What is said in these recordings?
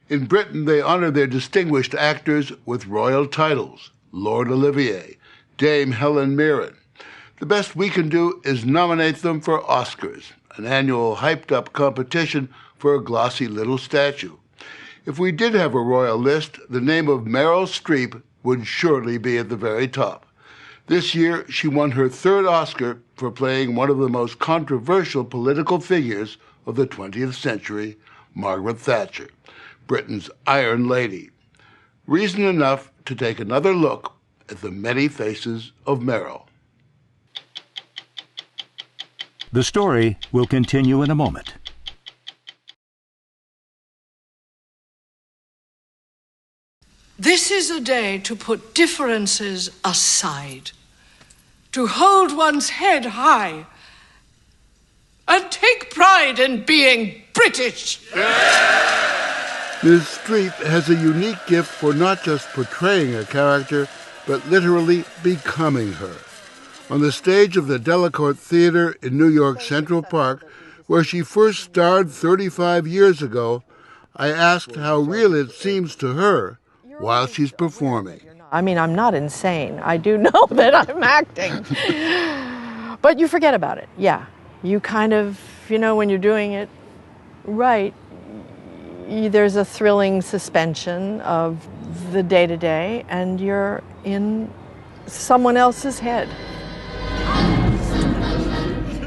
In Britain, they honor their distinguished actors with royal titles: Lord Olivier, Dame Helen Mirren. The best we can do is nominate them for Oscars, an annual hyped-up competition for a glossy little statue. If we did have a royal list, the name of Meryl Streep would surely be at the very top. This year, she won her third Oscar for playing one of the most controversial political figures of the 20th century, Margaret Thatcher, Britain's Iron Lady. Reason enough to take another look at the many faces of Meryl. The story will continue in a moment. This is a day to put differences aside, to hold one's head high, and take pride in being British. Ms. Streep has a unique gift for not just portraying a character, but literally becoming her. On the stage of the Delacorte Theater in New York Central Park, where she first starred 35 years ago, I asked how real it seems to her while she's performing. I mean, I'm not insane. I do know that I'm acting. But you forget about it, yeah. You kind of, when you're doing it right, there's a thrilling suspension of the day-to-day, and you're in someone else's head.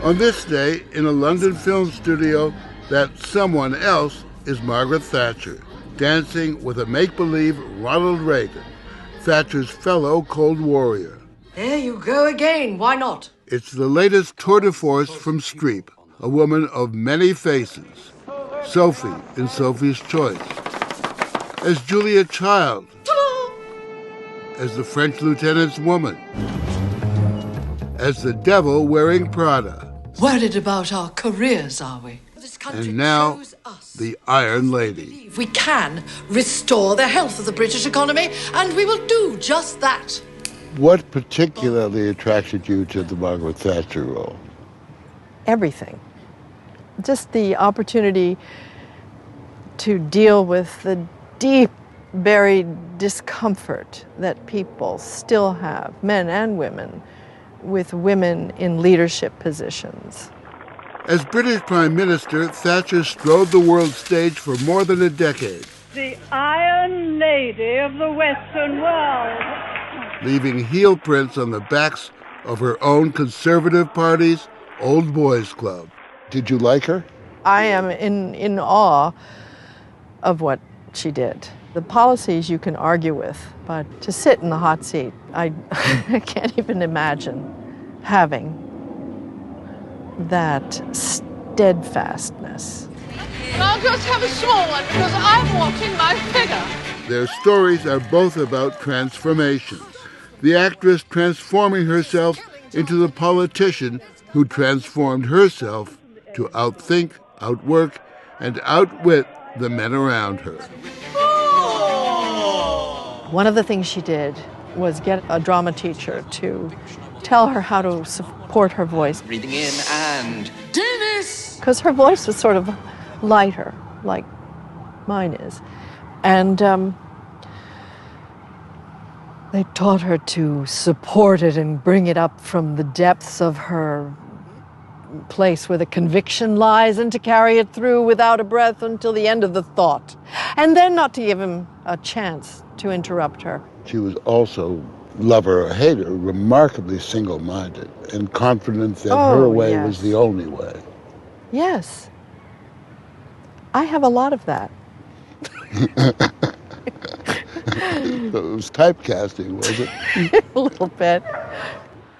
On this day, in a London film studio, that someone else is Margaret Thatcher, dancing with a make-believe Ronald Reagan, Thatcher's fellow Cold Warrior. There you go again, why not? It's the latest tour de force from Streep, a woman of many faces. Sophie in Sophie's Choice, as Julia Child, as the French lieutenant's woman, as the devil wearing Prada. Worried about our careers, are we? And now, the Iron Lady. We can restore the health of the British economy, and we will do just that. What particularly attracted you to the Margaret Thatcher role? Everything. Just the opportunity to deal with the deep, buried discomfort that people still have, men and women, with women in leadership positions. As British Prime Minister, Thatcher strode the world stage for more than a decade. The Iron Lady of the Western world. Leaving heel prints on the backs of her own Conservative Party's Old Boys Club. Did you like her? I am in awe of what she did. The policies you can argue with, but to sit in the hot seat, I can't even imagine having that steadfastness. I'll just have a small one because I'm watching my figure. Their stories are both about transformations. The actress transforming herself into the politician who transformed herself to outthink, outwork, and outwit the men around her. One of the things she did was get a drama teacher to tell her how to support her voice. Breathing in and... Dennis! Because her voice was sort of lighter, like mine is. And they taught her to support it and bring it up from the depths of her place where the conviction lies, and to carry it through without a breath until the end of the thought. And then not to give him a chance to interrupt her. She was also, lover or hater, remarkably single-minded and confident that her way was the only way. Yes. I have a lot of that. So it was typecasting, was it? A little bit.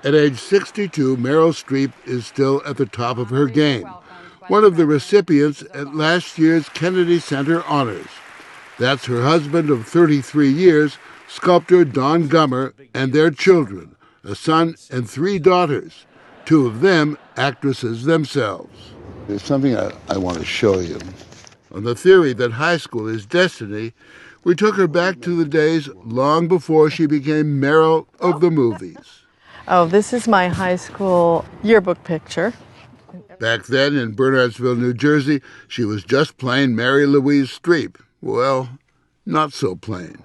At age 62, Meryl Streep is still at the top of her game, one of the recipients at last year's Kennedy Center honors. That's her husband of 33 years, sculptor Don Gummer, and their children, a son and 3 daughters, 2 of them actresses themselves. There's something I want to show you. On the theory that high school is destiny, we took her back to the days long before she became Meryl of the movies. Oh, this is my high school yearbook picture. Back then in Bernardsville, New Jersey, she was just plain Mary Louise Streep. Well, not so plain.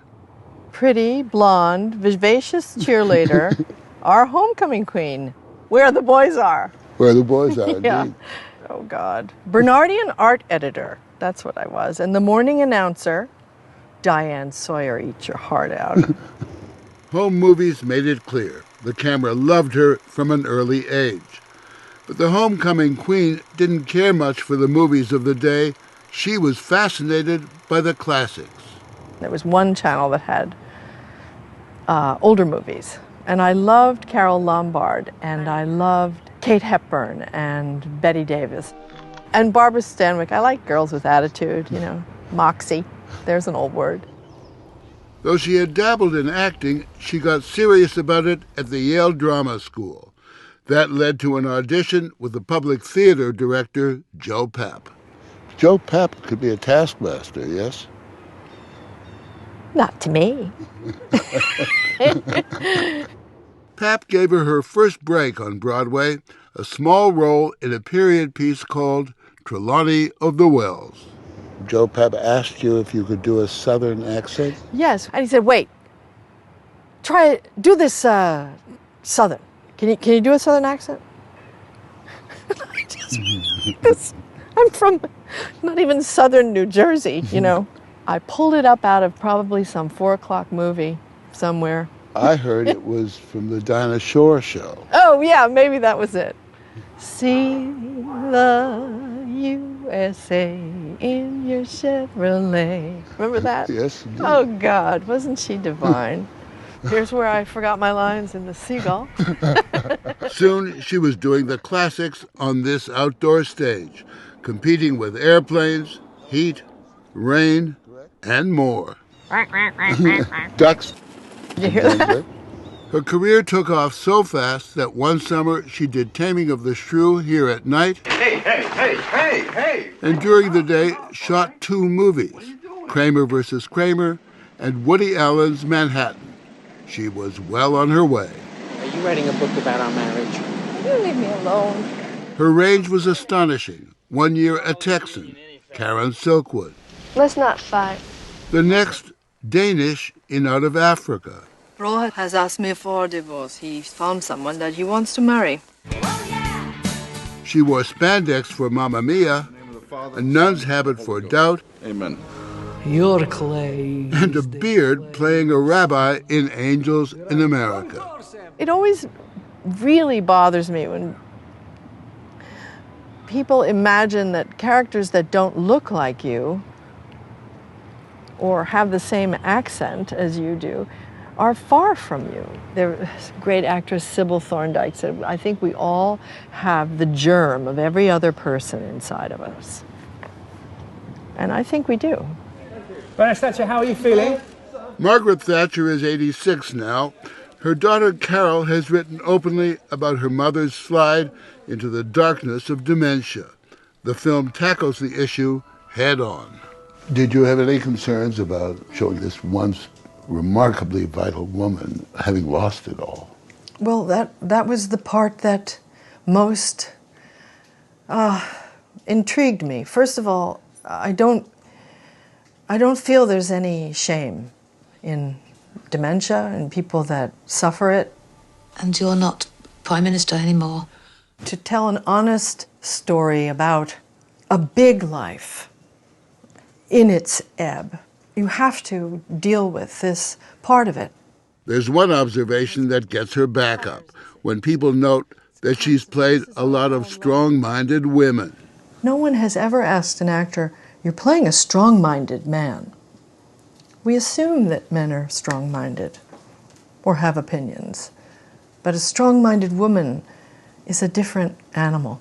Pretty, blonde, vivacious cheerleader, our homecoming queen. Where the boys are. Where the boys are, Yeah. indeed. Oh, God. Bernardian art editor. That's what I was. And the morning announcer, Diane Sawyer, eat your heart out. Home movies made it clear the camera loved her from an early age. But the homecoming queen didn't care much for the movies of the day. She was fascinated by the classics. There was one channel that had older movies. And I loved Carole Lombard, and I loved Kate Hepburn and Bette Davis. And Barbara Stanwyck. I like girls with attitude, you know, moxie. There's an old word. Though she had dabbled in acting, she got serious about it at the Yale Drama School. That led to an audition with the public theater director, Joe Papp. Joe Papp could be a taskmaster, yes? Not to me. Papp gave her first break on Broadway, a small role in a period piece called Trelawney of the Wells. Joe Papp asked you if you could do a Southern accent? Yes. And he said, wait, do this Southern. Can you do a Southern accent? I'm from not even Southern New Jersey, you know. I pulled it up out of probably some 4 o'clock movie somewhere. I heard it was from the Dinah Shore show. Oh, yeah, maybe that was it. See the USA in your Chevrolet. Remember that? Yes, indeed. Oh, God, wasn't she divine? Here's where I forgot my lines in The Seagull. Soon she was doing the classics on this outdoor stage, competing with airplanes, heat, rain, and more. Ducks. Did you hear that? Her career took off so fast that one summer she did Taming of the Shrew here at night. Hey! And during the day shot 2 movies, Kramer vs. Kramer and Woody Allen's Manhattan. She was well on her way. Are you writing a book about our marriage? You leave me alone. Her range was astonishing. One year a Texan, Karen Silkwood. Let's not fight. The next, Danish in Out of Africa. Roy has asked me for a divorce. He's found someone that he wants to marry. She wore spandex for Mamma Mia, a nun's habit for Doubt, Amen. Your clay. and a beard playing a rabbi in Angels in America. It always really bothers me when people imagine that characters that don't look like you or have the same accent as you do are far from you. The great actress Sybil Thorndike said, I think we all have the germ of every other person inside of us. And I think we do. Baroness Thatcher, how are you feeling? Margaret Thatcher is 86 now. Her daughter Carol has written openly about her mother's slide into the darkness of dementia. The film tackles the issue head on. Did you have any concerns about showing this once remarkably vital woman having lost it all? Well, that was the part that most intrigued me. First of all, I don't feel there's any shame in dementia and people that suffer it. And you're not Prime Minister anymore. To tell an honest story about a big life in its ebb, you have to deal with this part of it. There's one observation that gets her back up when people note that she's played a lot of strong-minded women. No one has ever asked an actor, you're playing a strong-minded man. We assume that men are strong-minded or have opinions, but a strong-minded woman is a different animal.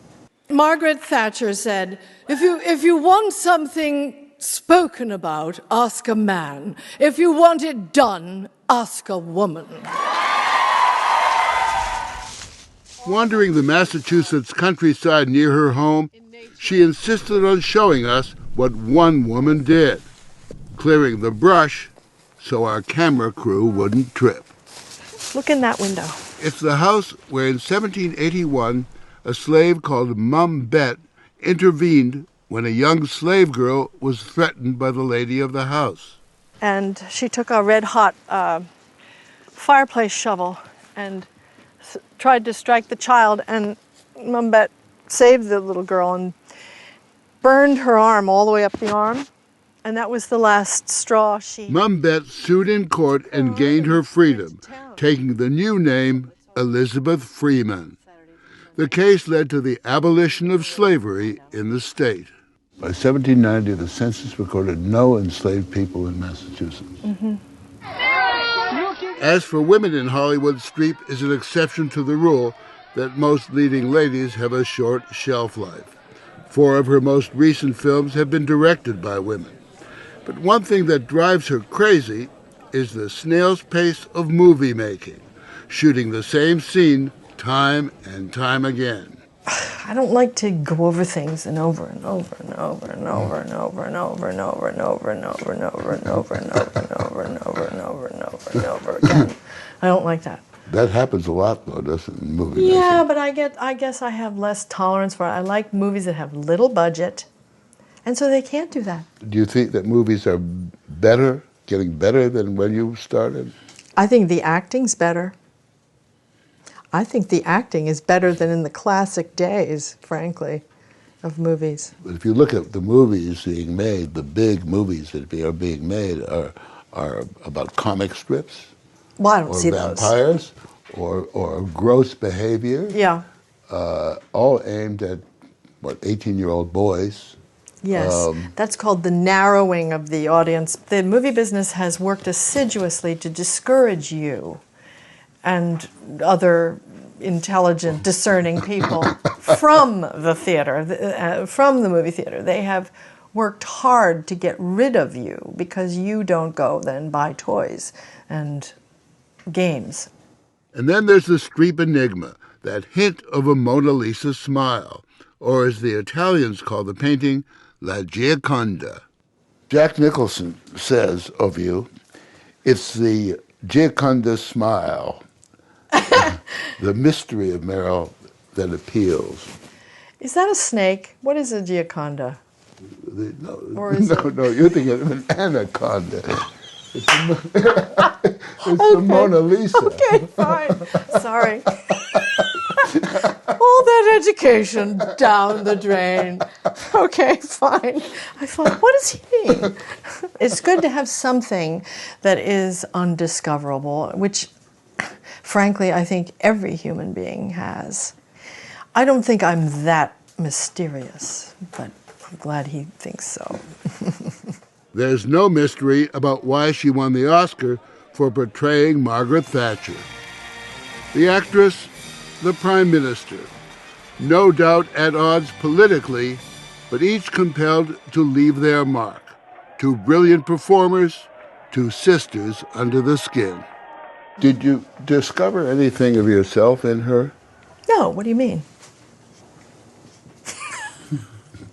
Margaret Thatcher said, if you want something spoken about, ask a man. If you want it done, ask a woman. Wandering the Massachusetts countryside near her home, she insisted on showing us what one woman did, clearing the brush so our camera crew wouldn't trip. Look in that window. It's the house where in 1781 a slave called Mum Bet intervened when a young slave girl was threatened by the lady of the house. And she took a red-hot fireplace shovel and tried to strike the child, and Mum Bet saved the little girl and burned her arm all the way up the arm, and that was the last straw. Mum Bet sued in court and gained her freedom, taking the new name Elizabeth Freeman. The case led to the abolition of slavery in the state. By 1790, the census recorded no enslaved people in Massachusetts. Mm-hmm. As for women in Hollywood, Streep is an exception to the rule that most leading ladies have a short shelf life. 4 of her most recent films have been directed by women. But one thing that drives her crazy is the snail's pace of movie making, shooting the same scene time and time again. I don't like to go over things and over and over and over and over and over and over and over and over and over and over and over and over and over and over and over and over and over again. I don't like that. That happens a lot, though, doesn't it, in movie making? Yeah, but I guess I have less tolerance for it. I like movies that have little budget, and so they can't do that. Do you think that movies are better, getting better than when you started? I think the acting's better. I think the acting is better than in the classic days, frankly, of movies. But if you look at the movies being made, the big movies that are being made are about comic strips. Well, I don't see those. Or vampires, or gross behavior. Yeah. All aimed at, 18-year-old boys. Yes, that's called the narrowing of the audience. The movie business has worked assiduously to discourage you and other intelligent, discerning people from the theater, from the movie theater. They have worked hard to get rid of you because you don't go then buy toys and games. And then there's the Streep enigma, that hint of a Mona Lisa smile, or as the Italians call the painting, La Gioconda. Jack Nicholson says of you, it's the Gioconda smile, the mystery of Meryl that appeals. Is that a snake? What is a Gioconda? No, you're thinking of an anaconda. It's the Mona Lisa. Okay, fine. Sorry. All that education down the drain. Okay, fine. I thought, what does he mean? It's good to have something that is undiscoverable, which, frankly, I think every human being has. I don't think I'm that mysterious, but I'm glad he thinks so. There's no mystery about why she won the Oscar for portraying Margaret Thatcher. The actress, the Prime Minister, no doubt at odds politically, but each compelled to leave their mark. 2 brilliant performers, 2 sisters under the skin. Did you discover anything of yourself in her? No, what do you mean?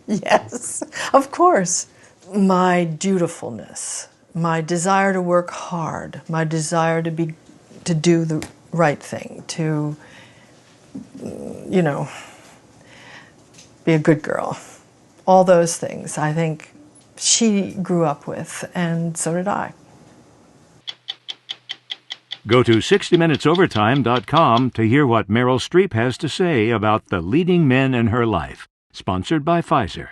Yes, of course. My dutifulness, my desire to work hard, my desire to do the right thing, to, be a good girl. All those things I think she grew up with, and so did I. Go to 60minutesovertime.com to hear what Meryl Streep has to say about the leading men in her life. Sponsored by Pfizer.